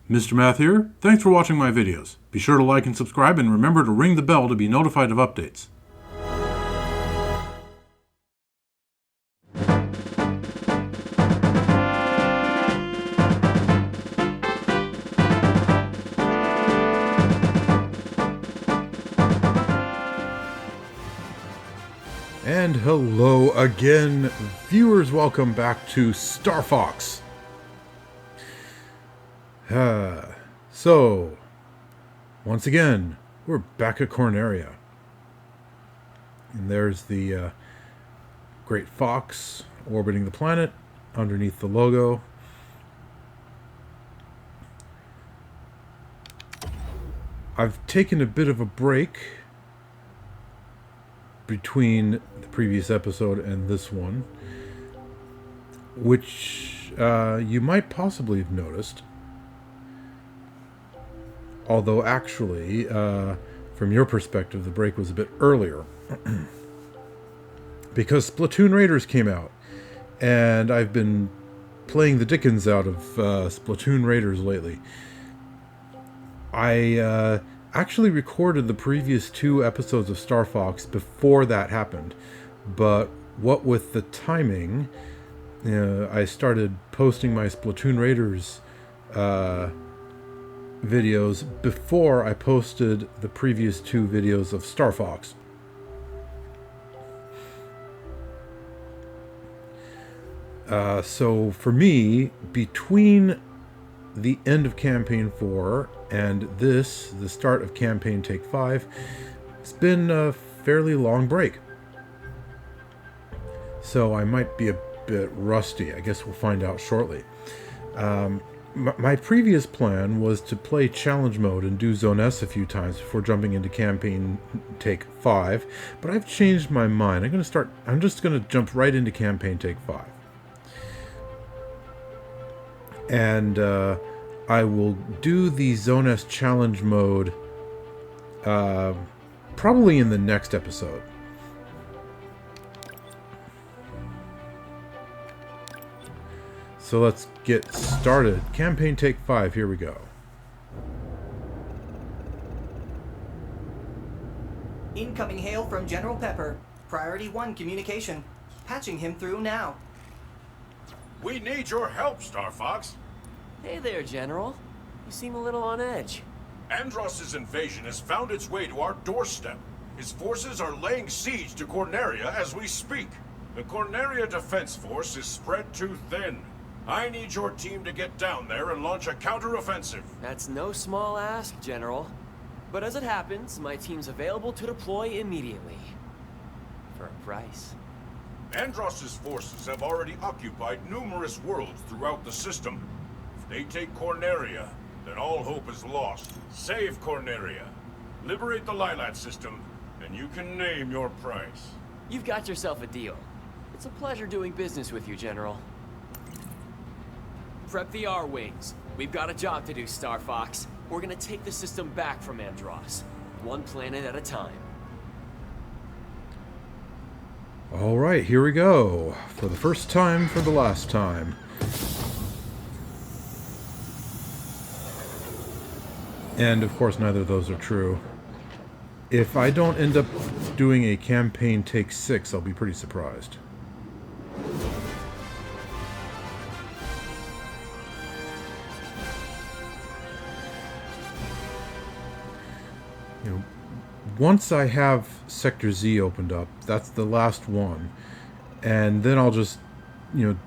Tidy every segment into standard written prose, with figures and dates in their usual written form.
Mr. Math here. Thanks for watching my videos. Be sure to like and subscribe and remember to ring the bell to be notified of updates. And hello again, viewers. Welcome back to Starfox. So, once again, we're back at Corneria. And there's the great fox orbiting the planet underneath the logo. I've taken a bit of a break between the previous episode and this one, which you might possibly have noticed. Although actually, from your perspective, the break was a bit earlier. Because Splatoon Raiders came out, and I've been playing the dickens out of Splatoon Raiders lately. I actually recorded the previous 2 episodes of Starfox before that happened, but what with the timing, I started posting my Splatoon Raiders videos before I posted the previous 2 videos of Starfox. So for me, between the end of Campaign 4 and the start of Campaign Take 5, it's been a fairly long break. So I might be a bit rusty. I guess we'll find out shortly. My previous plan was to play Challenge Mode and do Zone S a few times before jumping into Campaign Take 5, but I've changed my mind. I'm just going to jump right into Campaign Take 5. And I will do the Zone S Challenge Mode probably in the next episode. So let's get started. Campaign Take 5, here we go. Incoming hail from General Pepper. Priority 1 communication. Patching him through now. We need your help, Starfox. Hey there, General. You seem a little on edge. Andross's invasion has found its way to our doorstep. His forces are laying siege to Corneria as we speak. The Corneria Defense Force is spread too thin. I need your team to get down there and launch a counter-offensive. That's no small ask, General. But as it happens, my team's available to deploy immediately. For a price. Andross's forces have already occupied numerous worlds throughout the system. If they take Corneria, then all hope is lost. Save Corneria. Liberate the Lilat system, and you can name your price. You've got yourself a deal. It's a pleasure doing business with you, General. Prep the R-Wings. We've got a job to do, Starfox. We're gonna take the system back from Andross. One planet at a time. Alright, here we go. For the first time, for the last time. And of course, neither of those are true. If I don't end up doing a Campaign Take 6, I'll be pretty surprised. Once I have Sector Z opened up, that's the last one, and then I'll just,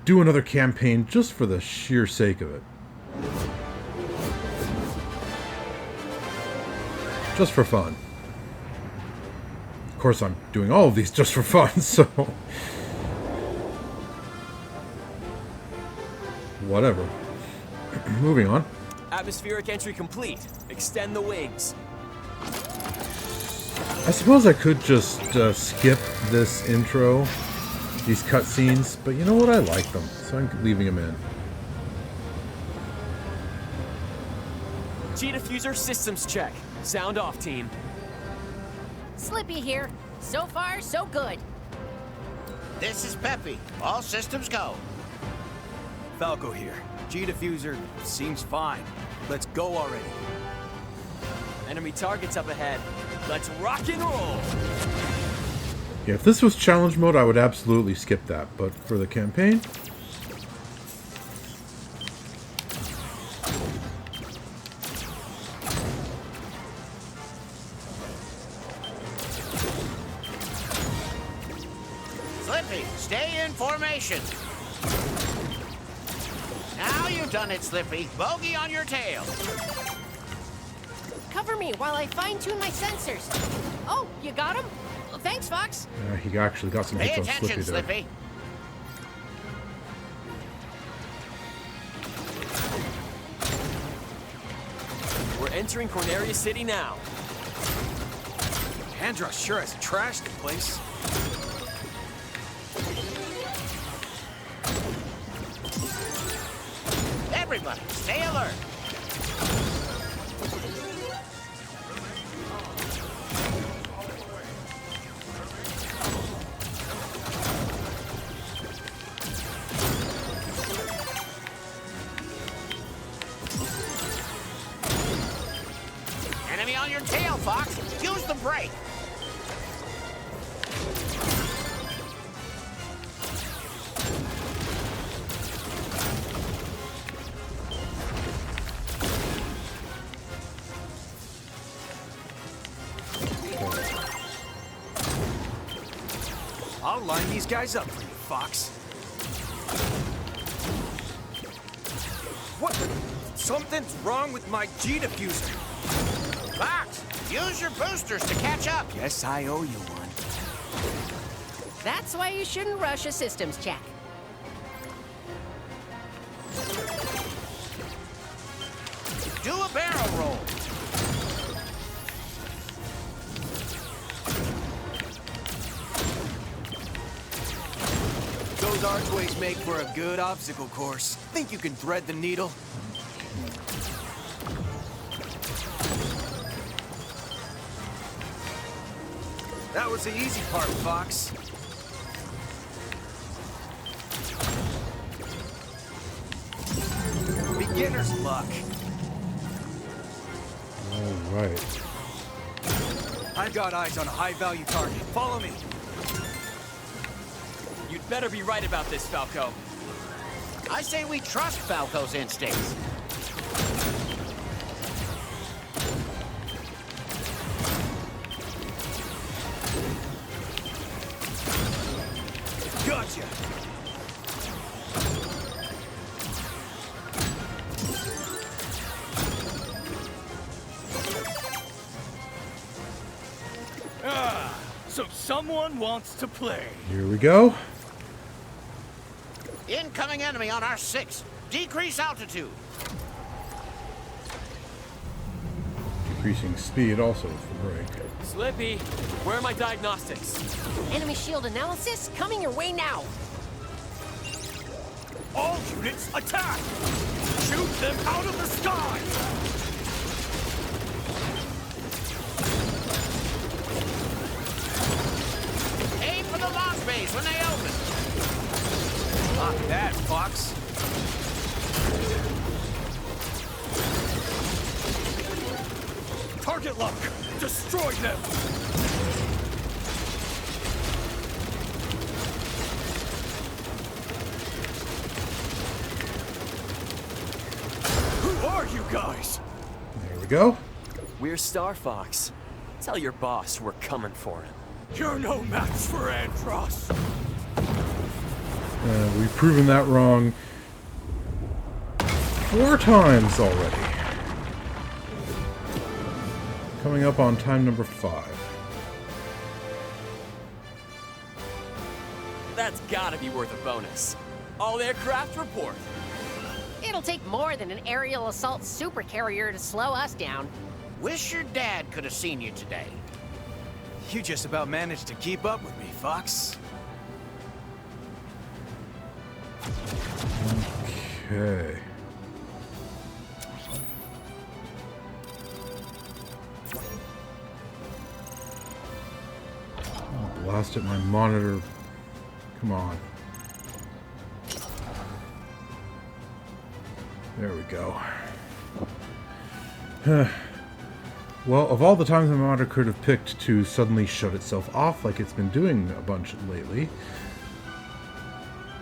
do another campaign just for the sheer sake of it. Just for fun. Of course, I'm doing all of these just for fun, so... whatever. Moving on. Atmospheric entry complete. Extend the wings. I suppose I could just skip this intro, these cutscenes, but you know what? I like them, so I'm leaving them in. G-diffuser systems check. Sound off, team. Slippy here. So far, so good. This is Peppy. All systems go. Falco here. G-diffuser seems fine. Let's go already. Enemy targets up ahead. Let's rock and roll! Yeah, if this was challenge mode, I would absolutely skip that. But for the campaign... Slippy, stay in formation. Now you've done it, Slippy. Bogey on your tail. Cover me while I fine-tune my sensors. Oh, you got him? Thanks, Fox. he actually got some Pay hits on attention, Slippy there. Slippy. We're entering Corneria City now. Andross sure has trashed the place. Everybody, stay alert. Enemy on your tail, Fox. Use the brake. I'll line these guys up for you, Fox. What? Something's wrong with my G-diffuser. Fox, use your boosters to catch up. Guess I owe you one. That's why you shouldn't rush a systems check. Do a barrel roll. Those archways make for a good obstacle course. Think you can thread the needle? That was the easy part, Fox. Beginner's luck. All right. I've got eyes on a high-value target. Follow me. You'd better be right about this, Falco. I say we trust Falco's instincts. Gotcha. So someone wants to play. Here we go. Incoming enemy on our 6. Decrease altitude. Decreasing speed also for brake. Slippy, where are my diagnostics? Enemy shield analysis coming your way now. All units, attack! Shoot them out of the sky! Aim for the launch bays when they open. Lock that, Fox. Target lock! Destroy them! Who are you guys? There we go. We're Starfox. Tell your boss we're coming for him. You're no match for Andross. We've proven that wrong 4 times already. Coming up on time number 5. That's gotta be worth a bonus. All aircraft report. It'll take more than an aerial assault supercarrier to slow us down. Wish your dad could have seen you today. You just about managed to keep up with me, Fox. Okay. Oh, blast at my monitor. Come on. There we go. Well, of all the times the modder could have picked to suddenly shut itself off like it's been doing a bunch lately,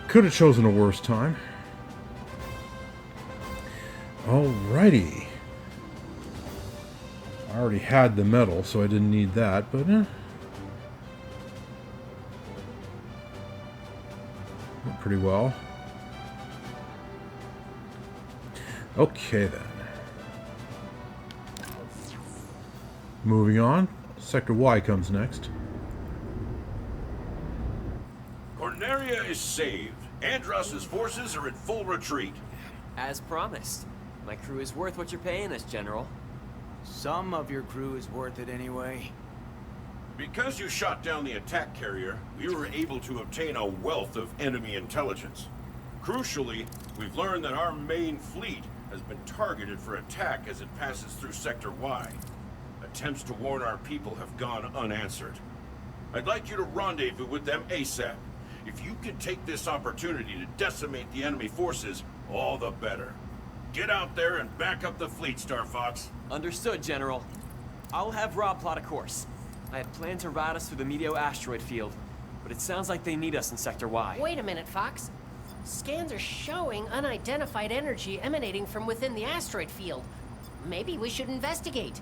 could have chosen a worse time. Alrighty. I already had the metal, so I didn't need that, but went pretty well. Okay then. Moving on. Sector Y comes next. Corneria is saved. Andross's forces are in full retreat. As promised. My crew is worth what you're paying us, General. Some of your crew is worth it anyway. Because you shot down the attack carrier, we were able to obtain a wealth of enemy intelligence. Crucially, we've learned that our main fleet has been targeted for attack as it passes through Sector Y. Attempts to warn our people have gone unanswered. I'd like you to rendezvous with them ASAP. If you can take this opportunity to decimate the enemy forces, all the better. Get out there and back up the fleet, Starfox. Understood, General. I'll have Rob plot a course. I had planned to route us through the Meteo asteroid field, but it sounds like they need us in Sector Y. Wait a minute, Fox. Scans are showing unidentified energy emanating from within the asteroid field. Maybe we should investigate.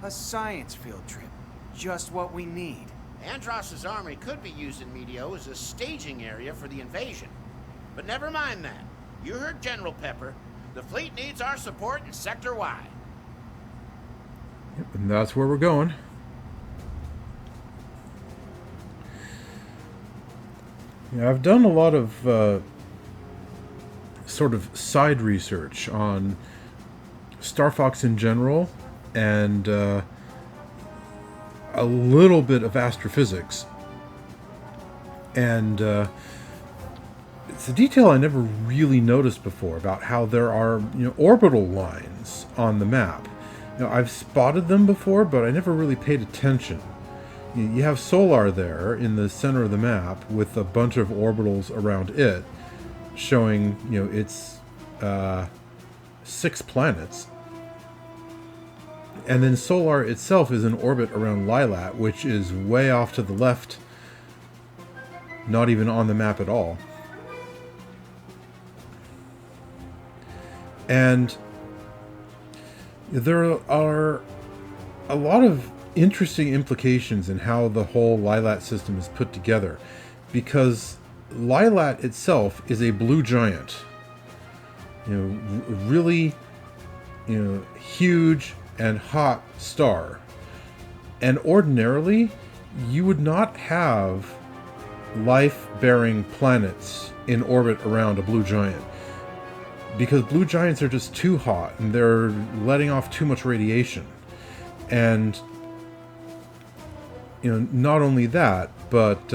A science field trip. Just what we need. Andross's army could be used in Meteo as a staging area for the invasion. But never mind that. You heard General Pepper. The fleet needs our support in Sector Y. Yep, and that's where we're going. Yeah, I've done a lot of sort of side research on Starfox in general, and a little bit of astrophysics. And it's a detail I never really noticed before about how there are, orbital lines on the map. I've spotted them before, but I never really paid attention. You have Solar there in the center of the map with a bunch of orbitals around it, showing, its 6 planets. And then Solar itself is in orbit around Lilat, which is way off to the left, not even on the map at all. And there are a lot of interesting implications in how the whole Lilat system is put together, because Lilat itself is a blue giant, really, huge and hot star, and ordinarily you would not have life-bearing planets in orbit around a blue giant, because blue giants are just too hot and they're letting off too much radiation. And not only that, but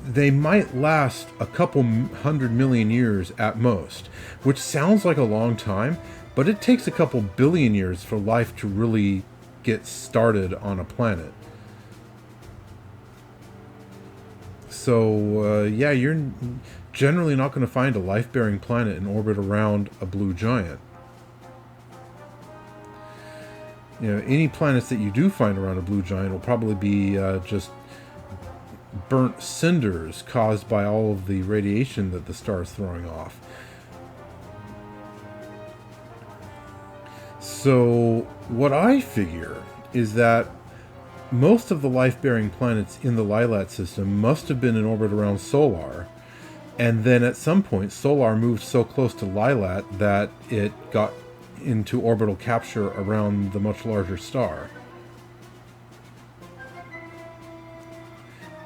they might last a couple 100 million years at most, which sounds like a long time, but it takes a couple billion years for life to really get started on a planet. So yeah, you're generally not going to find a life-bearing planet in orbit around a blue giant. Any planets that you do find around a blue giant will probably be just burnt cinders caused by all of the radiation that the star is throwing off. So what I figure is that most of the life-bearing planets in the Lilat system must have been in orbit around Solar, and then at some point Solar moved so close to Lilat that it got into orbital capture around the much larger star.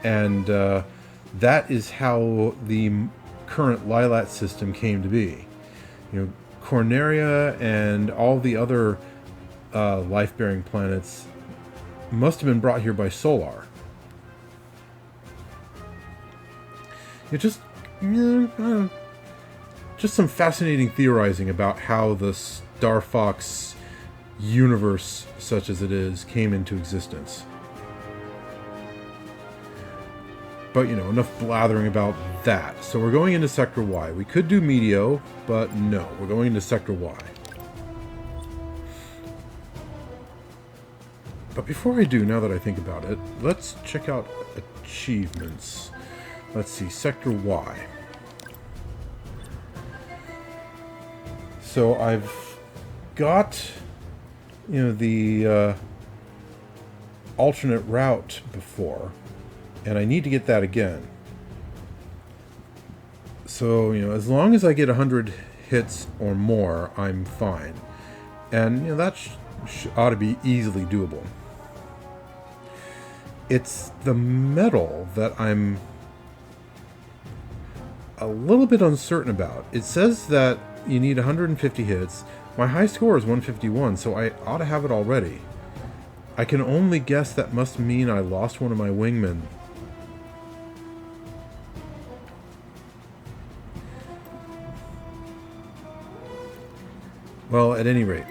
And that is how the current Lilat system came to be. Corneria and all the other life-bearing planets must have been brought here by Solar. Just some fascinating theorizing about how the Starfox universe, such as it is, came into existence. But, you know, enough blathering about that. So we're going into Sector Y. We could do Meteo, but no. We're going into Sector Y. But before I do, now that I think about it, let's check out achievements. Let's see, Sector Y. So I've got, you know, the alternate route before, and I need to get that again. So, you know, as long as I get 100 hits or more, I'm fine. And, you know, that ought to be easily doable. It's the medal that I'm a little bit uncertain about. It says that you need 150 hits. My high score is 151, so I ought to have it already. I can only guess that must mean I lost one of my wingmen. Well, at any rate,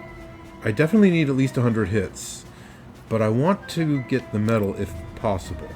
I definitely need at least 100 hits, but I want to get the medal if possible.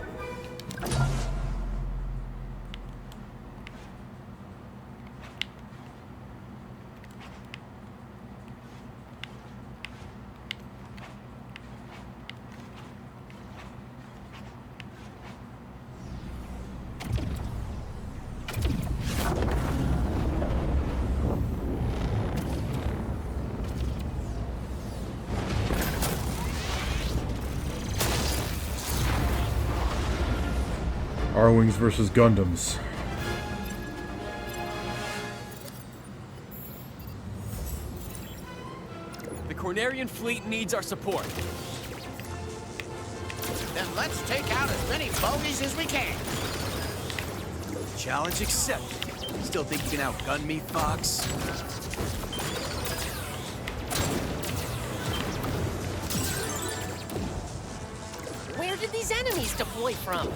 R-Wings versus Gundams. The Cornerian fleet needs our support. Then let's take out as many bogeys as we can. Challenge accepted. Still think you can outgun me, Fox? Where did these enemies deploy from?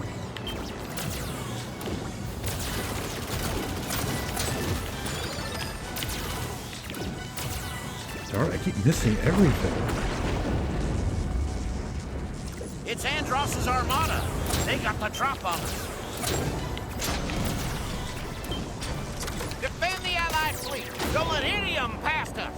Darn, I keep missing everything. It's Andross's armada. They got the drop on us. Defend the Allied fleet. Don't let any of them past us.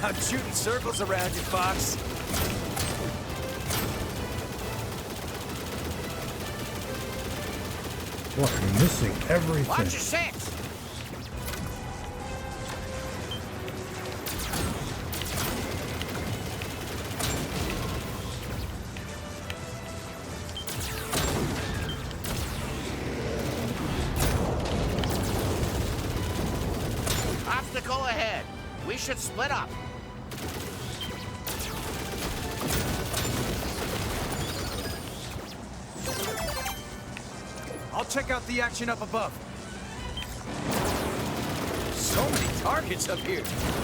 I'm shooting circles around you, Fox. What, I'm missing everything. Watch your six. Obstacle ahead. We should split up. I'll check out the action up above. So many targets up here.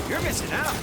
You're missing out.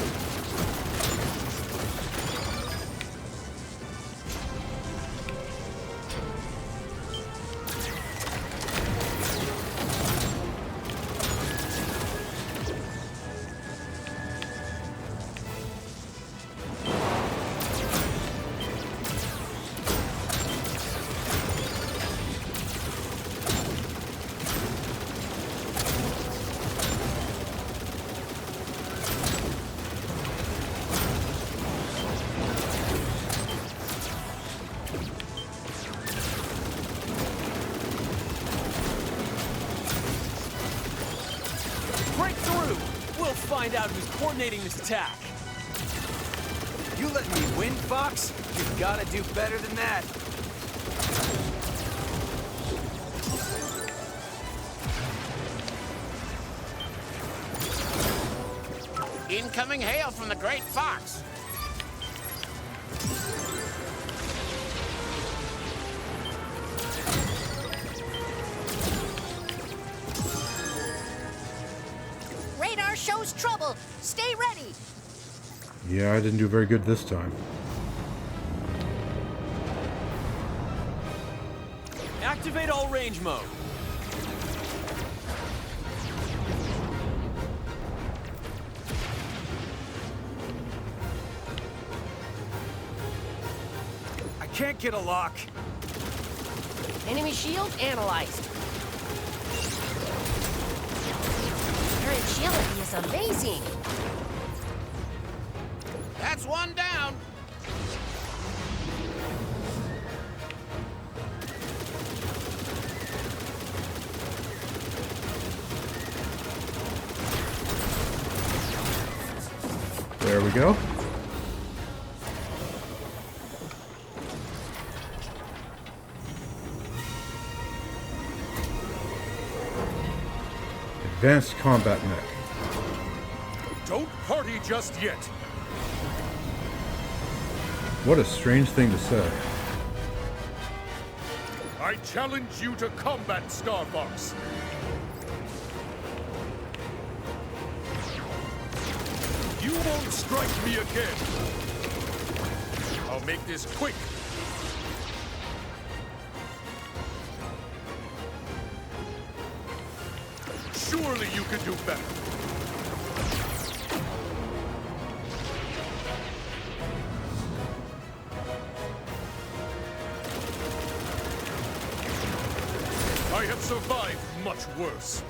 Break through! We'll find out who's coordinating this attack. You let me win, Fox? You've got to do better than that. Incoming hail from the Great Fox. Radar shows trouble. Stay ready. Yeah, I didn't do very good this time. Activate all range mode. can't get a lock. Enemy shield analyzed. Their agility is amazing. That's one down. There we go. Advanced combat mech. Don't party just yet. What a strange thing to say. I challenge you to combat, Starfox. You won't strike me again. I'll make this quick. Surely you can do better. I have survived much worse.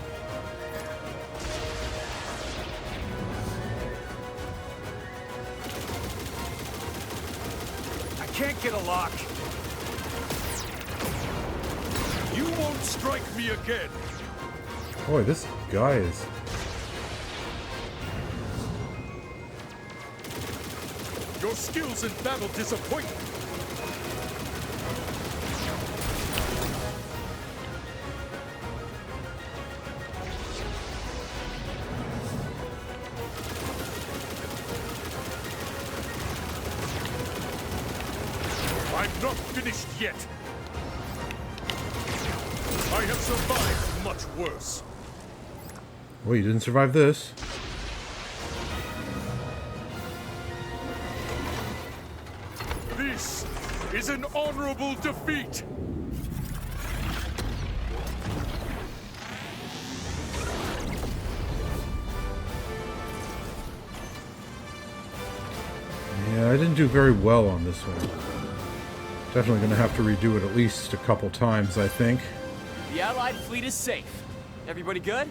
I can't get a lock. You won't strike me again. Boy, this guy is... Your skills in battle disappoint me. I'm not finished yet. I have survived much worse. Well, you didn't survive this. This is an honorable defeat. Yeah, I didn't do very well on this one. Definitely going to have to redo it at least a couple times, I think. The Allied fleet is safe. Everybody good?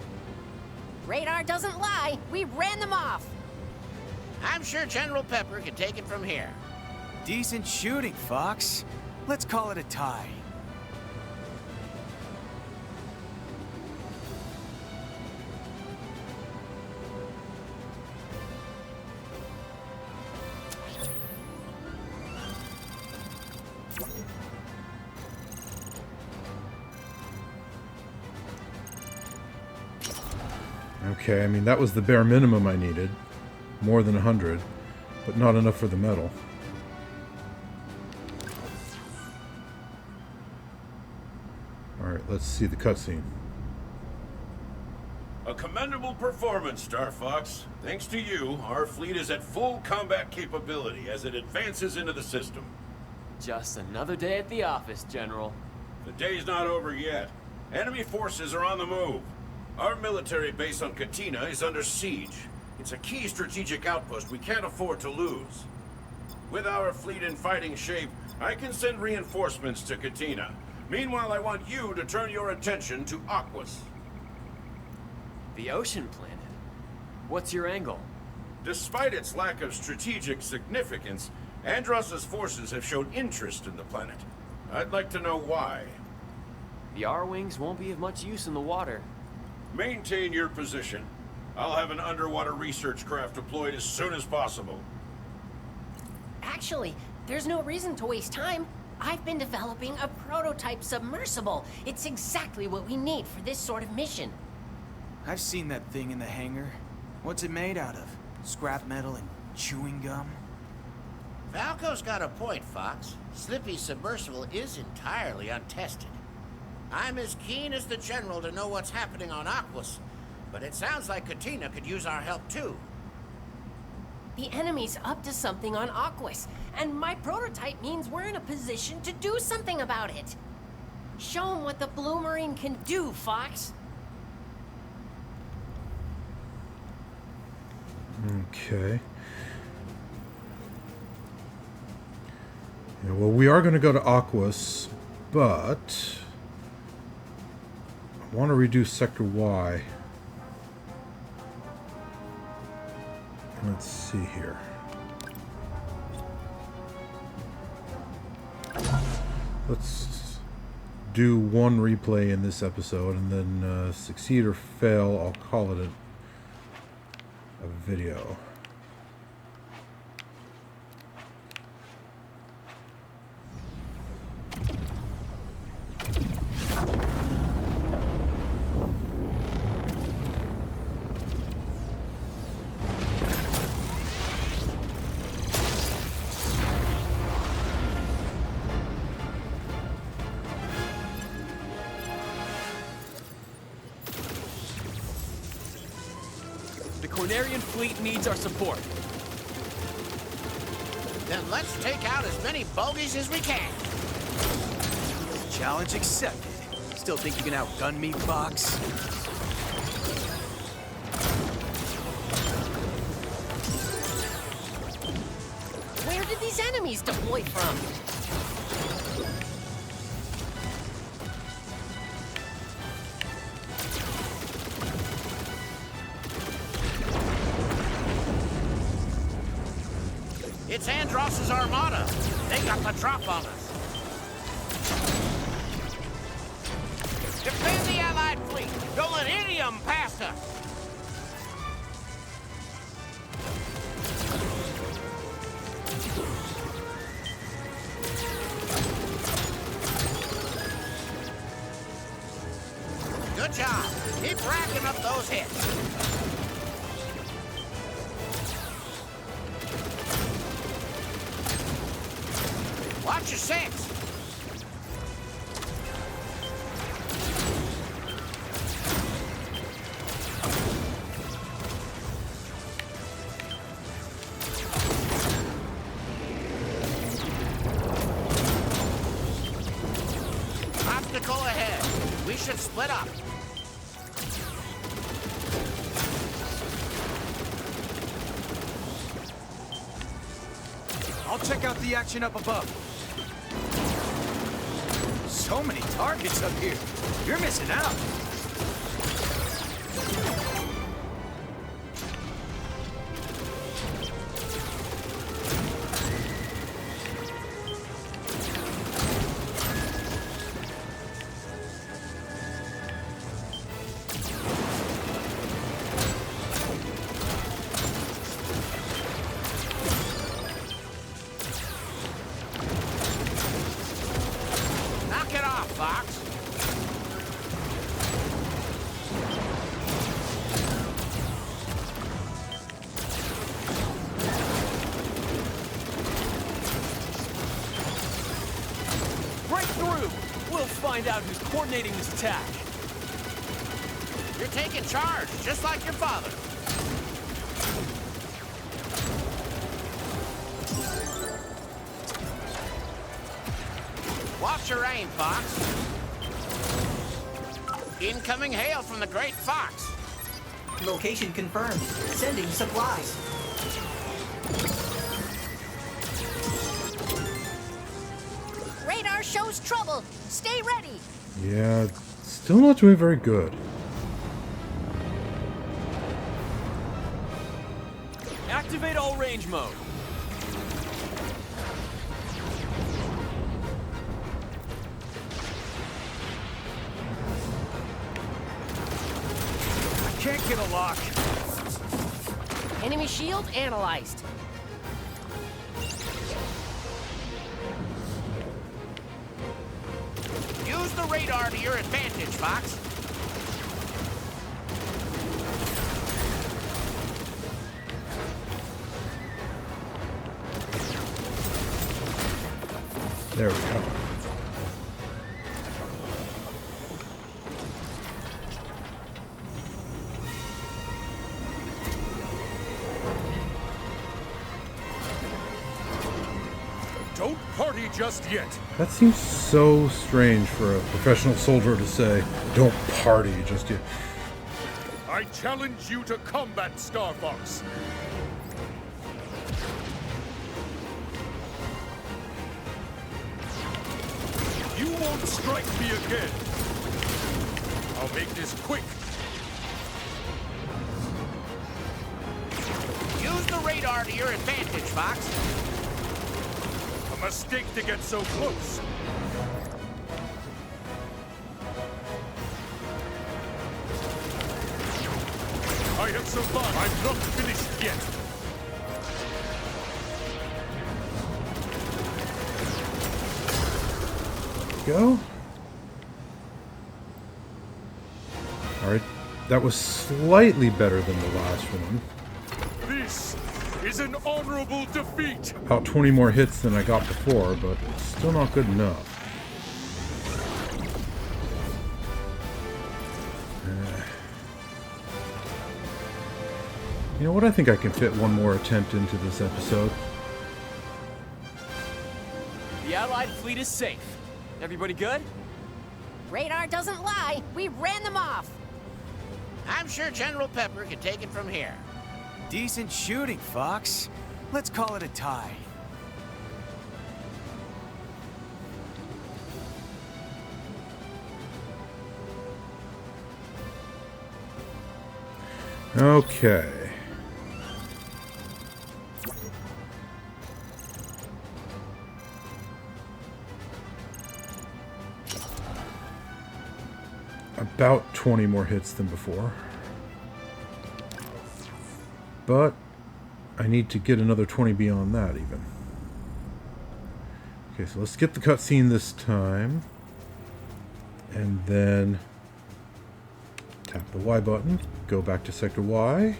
Radar doesn't lie. We ran them off. I'm sure General Pepper can take it from here. Decent shooting, Fox. Let's call it a tie. Okay, I mean, that was the bare minimum I needed. More than 100, but not enough for the medal. Alright, let's see the cutscene. A commendable performance, Starfox. Thanks to you, our fleet is at full combat capability as it advances into the system. Just another day at the office, General. The day's not over yet. Enemy forces are on the move. Our military base on Katina is under siege. It's a key strategic outpost we can't afford to lose. With our fleet in fighting shape, I can send reinforcements to Katina. Meanwhile, I want you to turn your attention to Aquas. The ocean planet? What's your angle? Despite its lack of strategic significance, Andross's forces have shown interest in the planet. I'd like to know why. The R-Wings won't be of much use in the water. Maintain your position. I'll have an underwater research craft deployed as soon as possible. Actually, there's no reason to waste time. I've been developing a prototype submersible. It's exactly what we need for this sort of mission. I've seen that thing in the hangar. What's it made out of? Scrap metal and chewing gum? Falco's got a point, Fox. Slippy's submersible is entirely untested. I'm as keen as the General to know what's happening on Aquas, but it sounds like Katina could use our help too. The enemy's up to something on Aquas, and my prototype means we're in a position to do something about it. Show them what the Blue Marine can do, Fox. Okay. Yeah, well, we are going to go to Aquas, but I want to reduce Sector Y. Let's see here. Let's do one replay in this episode, and then succeed or fail, I'll call it a video. The Cornerian fleet needs our support. Then let's take out as many bogeys as we can. Challenge accepted. Still think you can outgun me, Fox? Where did these enemies deploy from? It's Andross's armada. They got the drop on us. Defend the Allied fleet. Don't let any of them pass us. Good job. Keep racking up those hits. Watch your six. Obstacle ahead. We should split up. I'll check out the action up above. So many targets up here. You're missing out. Knock it off, Fox. Break through! We'll find out who's coordinating this attack. You're taking charge, just like your father. Watch your aim, Fox. Incoming hail from the Great Fox. Location confirmed. Sending supplies. Radar shows trouble. Stay ready. Yeah, still not doing very good. Activate all range mode. Can't get a lock. Enemy shield analyzed. Use the radar to your advantage, Fox. There we go. Don't party just yet. That seems so strange for a professional soldier to say, don't party just yet. I challenge you to combat Don't strike me again! I'll make this quick! Use the radar to your advantage, Fox. A mistake to get so close! I have survived! I'm not finished yet! Go. Alright, that was slightly better than the last one. This is an honorable defeat! About 20 more hits than I got before, but still not good enough. You know what? I think I can fit one more attempt into this episode. The Allied fleet is safe. Everybody good? Radar doesn't lie. We ran them off. I'm sure General Pepper can take it from here. Decent shooting, Fox. Let's call it a tie. Okay. About 20 more hits than before. But I need to get another 20 beyond that even. Okay, so let's skip the cutscene this time. And then tap the Y button, go back to Sector Y.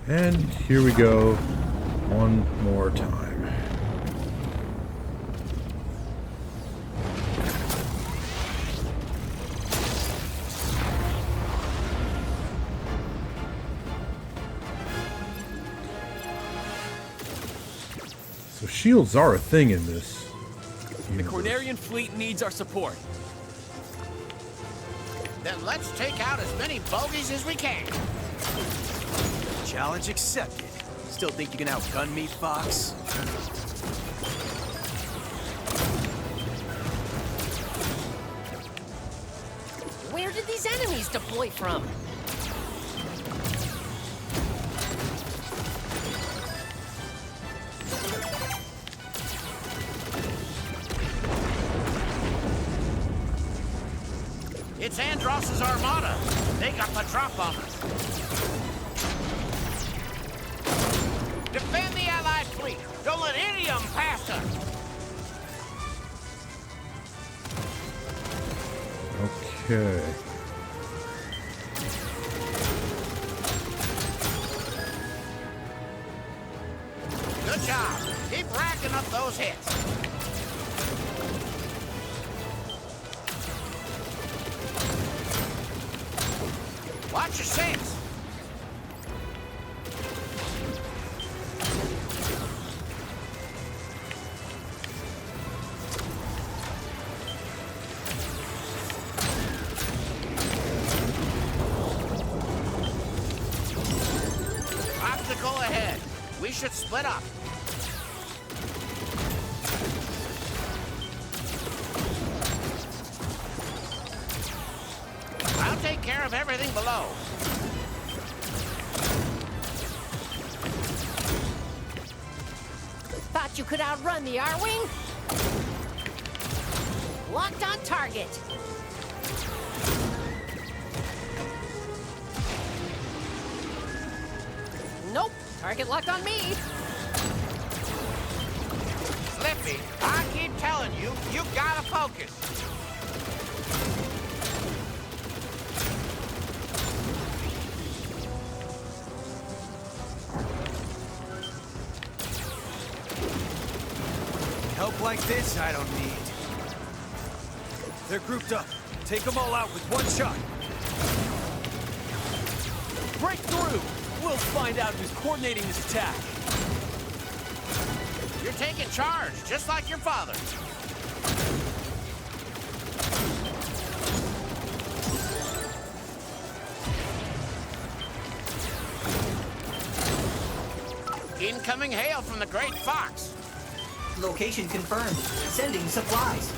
And here we go, one more time. So shields are a thing in this The universe. Cornerian fleet needs our support. Then let's take out as many bogeys as we can. Challenge accepted. Still think you can outgun me, Fox? Where did these enemies deploy from? It's Andross's armada. They got the drop on us. Defend the Allied fleet. Don't let any of them pass us. Okay. Good job. Keep racking up those hits. Watch your six. Obstacle ahead. We should split up. I'll take care of everything below. Thought you could outrun the R-Wing? Locked on target. Nope. Target locked on me. Slippy, I keep telling you, you gotta focus. Help like this, I don't need. They're grouped up. Take them all out with one shot. Break through! We'll find out who's coordinating this attack. You're taking charge, just like your father. Incoming hail from the Great Fox. Location confirmed. Sending supplies.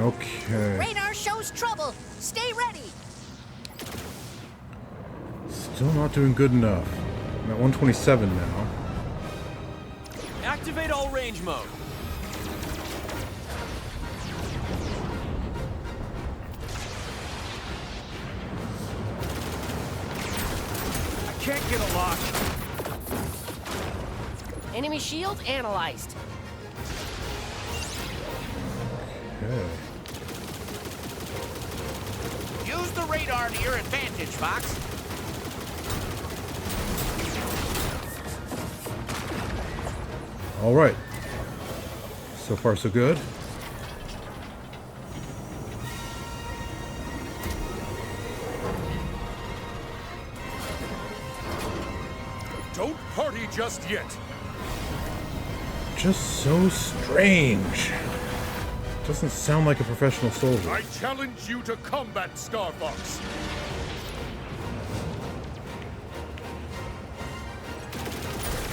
Okay. Radar shows trouble. Stay ready. Still not doing good enough. I'm at 127 now. Activate all range mode. I can't get a lock. Enemy shield analyzed. Okay. Use the radar to your advantage, Fox. All right. So far, so good. Don't party just yet. Just so strange. Doesn't sound like a professional soldier. I challenge you to combat Starfox.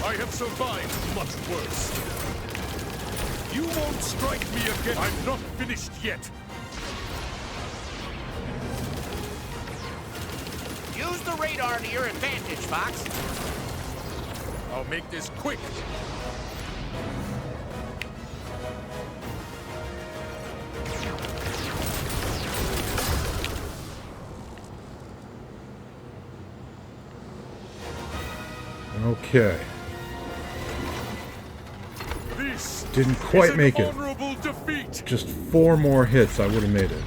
I have survived much worse. You won't strike me again. I'm not finished yet. Use the radar to your advantage, Fox. I'll make this quick. Okay. This Didn't quite is an make it. honorable defeat. Just 4 more hits, I would have made it.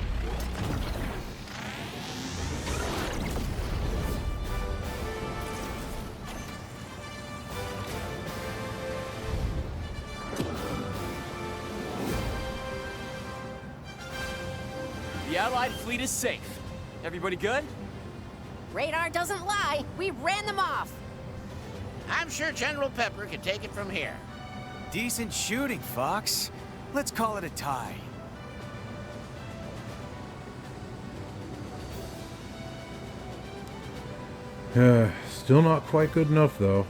The Allied fleet is safe. Everybody good? Radar doesn't lie. We ran them off. I'm sure General Pepper can take it from here. Decent shooting, Fox. Let's call it a tie. Still not quite good enough, though.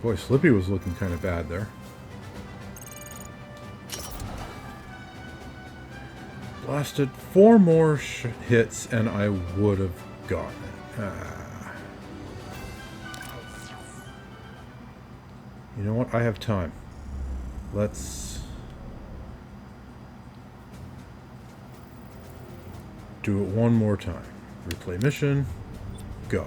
Boy, Slippy was looking kind of bad there. Blasted 4 more hits, and I would have gotten it. You know what? I have time. Let's do it one more time. Replay mission. Go.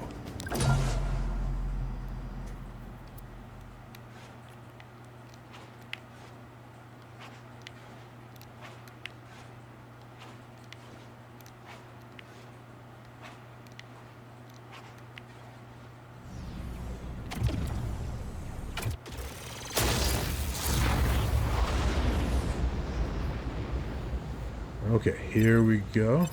Okay, here we go.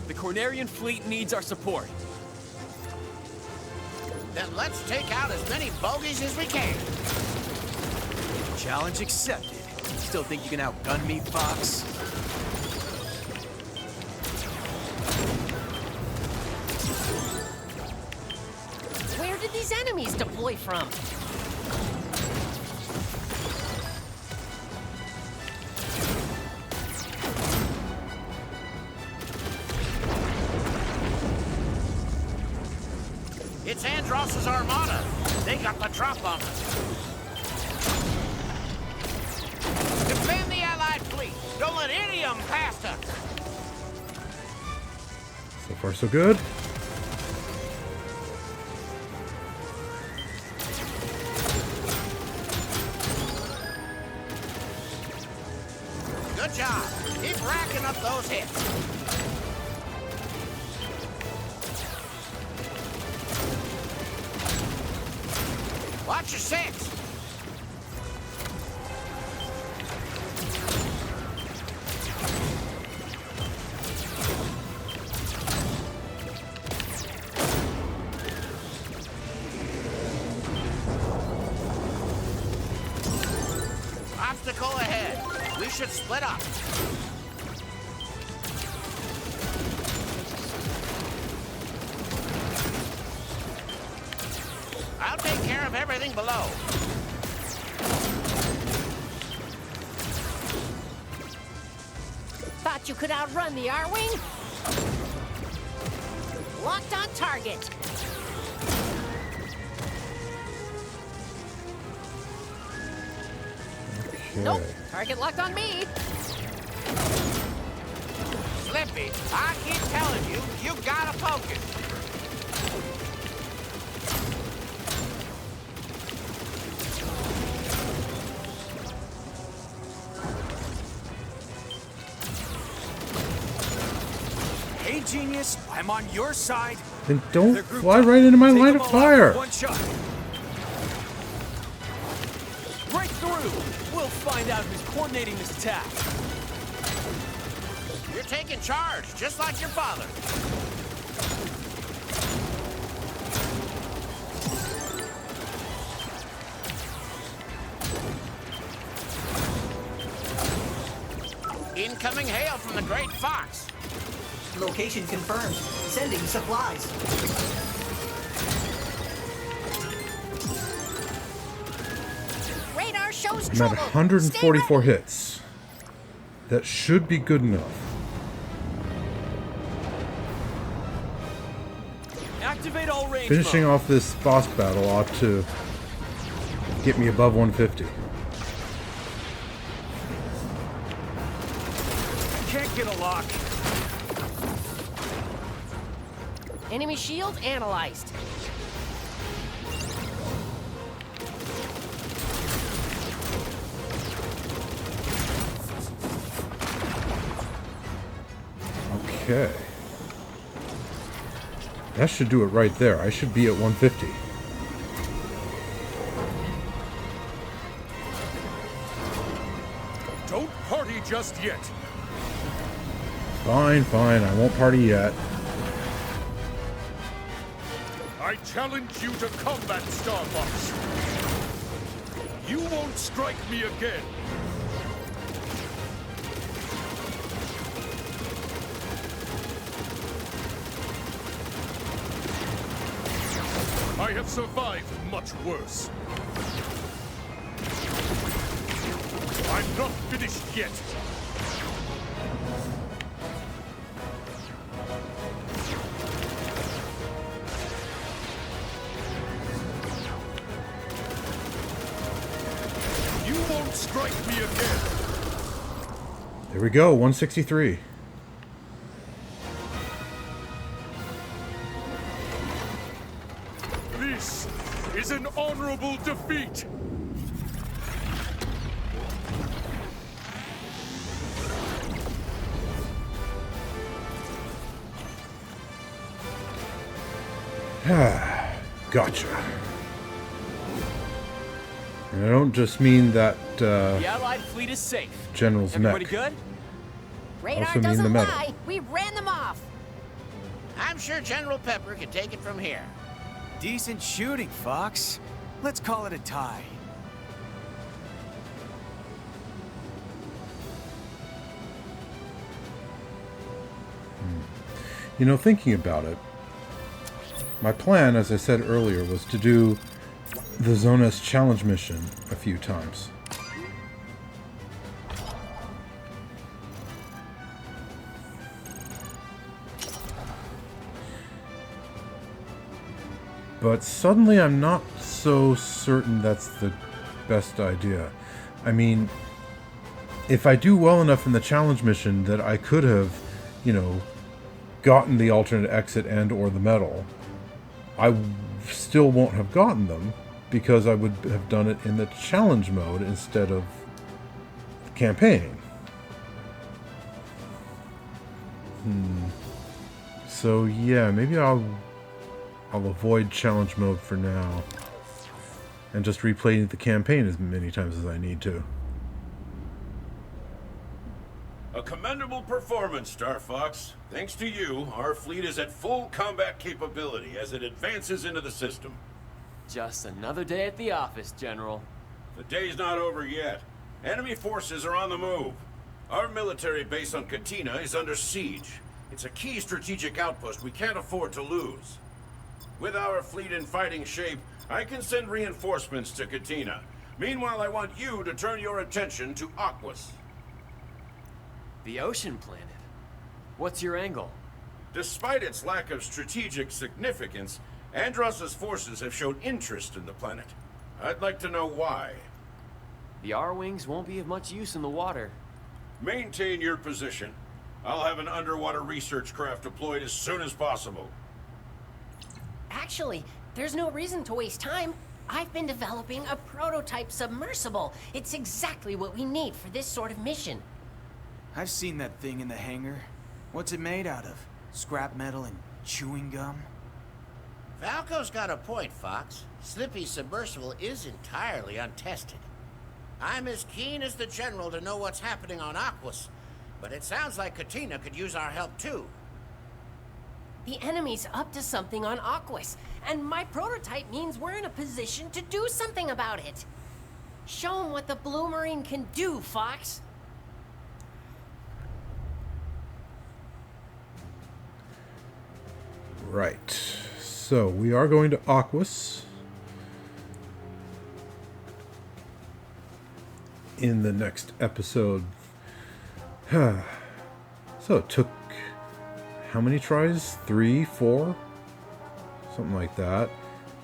The Cornerian fleet needs our support. Then let's take out as many bogeys as we can. Challenge accepted. Still think you can outgun me, Fox? Where did these enemies deploy from? It's Andross's armada. They got the drop on us. Defend the Allied fleet. Don't let any of them past us. So far, so good. Good job. Keep racking up those hits. Watch your six. obstacle ahead. We should split up. I'll take care of everything below. Thought you could outrun the R-Wing? Locked on target. Okay. Nope. Target locked on me. Slippy, I keep telling you, you gotta focus. Hey, genius, I'm on your side. Then don't fly right into my line of fire. One shot. Right through. We'll find out who's coordinating this attack. You're taking charge, just like your father. Incoming hail from the Great Fox. Location confirmed. Sending supplies. Radar shows I'm at trouble. 144 hits. That should be good enough. Activate all range Finishing mode. off this boss battle ought to get me above 150. Can't get a lock. Enemy shield analyzed. Okay. That should do it right there. I should be at 150. Don't party just yet. Fine, fine. I won't party yet. I challenge you to combat, Starfox. You won't strike me again. I have survived much worse. I'm not finished yet. You won't strike me again. There we go, 163. This is an honorable defeat. Gotcha. And I don't just mean that The Allied fleet is safe. General's Everybody mech. good? Radar Also mean the doesn't metal. lie. We ran them off. I'm sure General Pepper can take it from here. Decent shooting, Fox. Let's call it a tie. You know, thinking about it, my plan, as I said earlier, was to do the Zone S challenge mission a few times. But suddenly I'm not so certain that's the best idea. I mean, if I do well enough in the challenge mission that I could have, you know, gotten the alternate exit and or the medal, I still won't have gotten them because I would have done it in the challenge mode instead of campaigning. So yeah, maybe I'll avoid challenge mode for now and just replay the campaign as many times as I need to. A commendable performance, Starfox. Thanks to you, our fleet is at full combat capability as it advances into the system. Just another day at the office, General. The day's not over yet. Enemy forces are on the move. Our military base on Katina is under siege. It's a key strategic outpost we can't afford to lose. With our fleet in fighting shape, I can send reinforcements to Katina. Meanwhile, I want you to turn your attention to Aquas. The ocean planet? What's your angle? Despite its lack of strategic significance, Andross's forces have shown interest in the planet. I'd like to know why. The R-Wings won't be of much use in the water. Maintain your position. I'll have an underwater research craft deployed as soon as possible. Actually, there's no reason to waste time. I've been developing a prototype submersible. It's exactly what we need for this sort of mission. I've seen that thing in the hangar. What's it made out of? Scrap metal and chewing gum? Falco's got a point, Fox. Slippy's submersible is entirely untested. I'm as keen as the General to know what's happening on Aquas, but it sounds like Katina could use our help too. The enemy's up to something on Aquas, and my prototype means we're in a position to do something about it. Show 'em what the Blue Marine can do, Fox. Right. So, we are going to Aquas in the next episode. So, it took how many tries? 3, 4? Something like that.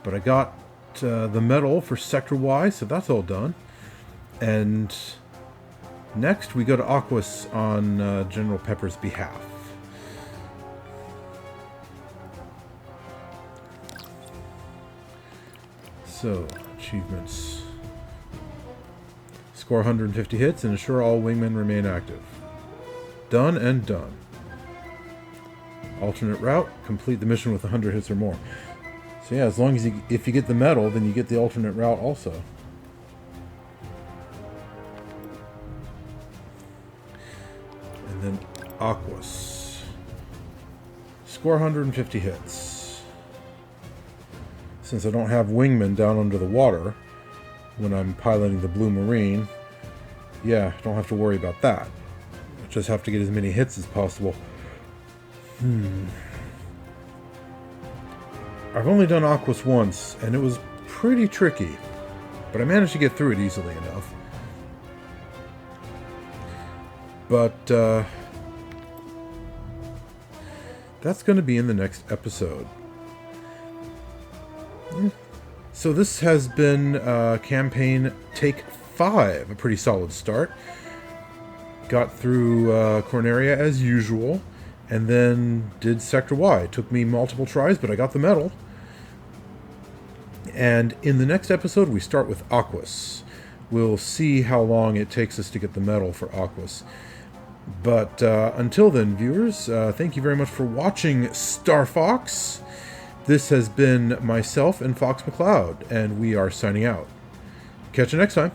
But I got the medal for Sector Y, so that's all done. And next we go to Aquas on General Pepper's behalf. So, achievements. Score 150 hits and ensure all wingmen remain active. Done and done. Alternate route, complete the mission with 100 hits or more. So yeah, as long as if you get the medal, then you get the alternate route also. And then Aquas. Score 150 hits. Since I don't have wingmen down under the water when I'm piloting the Blue Marine, yeah, I don't have to worry about that. I just have to get as many hits as possible. I've only done Aquas once, and it was pretty tricky, but I managed to get through it easily enough. But that's going to be in the next episode. So this has been campaign take 5, a pretty solid start. Got through Corneria as usual, and then did Sector Y. It took me multiple tries, but I got the medal. And in the next episode, we start with Aquas. We'll see how long it takes us to get the medal for Aquas. But until then, viewers, thank you very much for watching Starfox. This has been myself and Fox McCloud, and we are signing out. Catch you next time.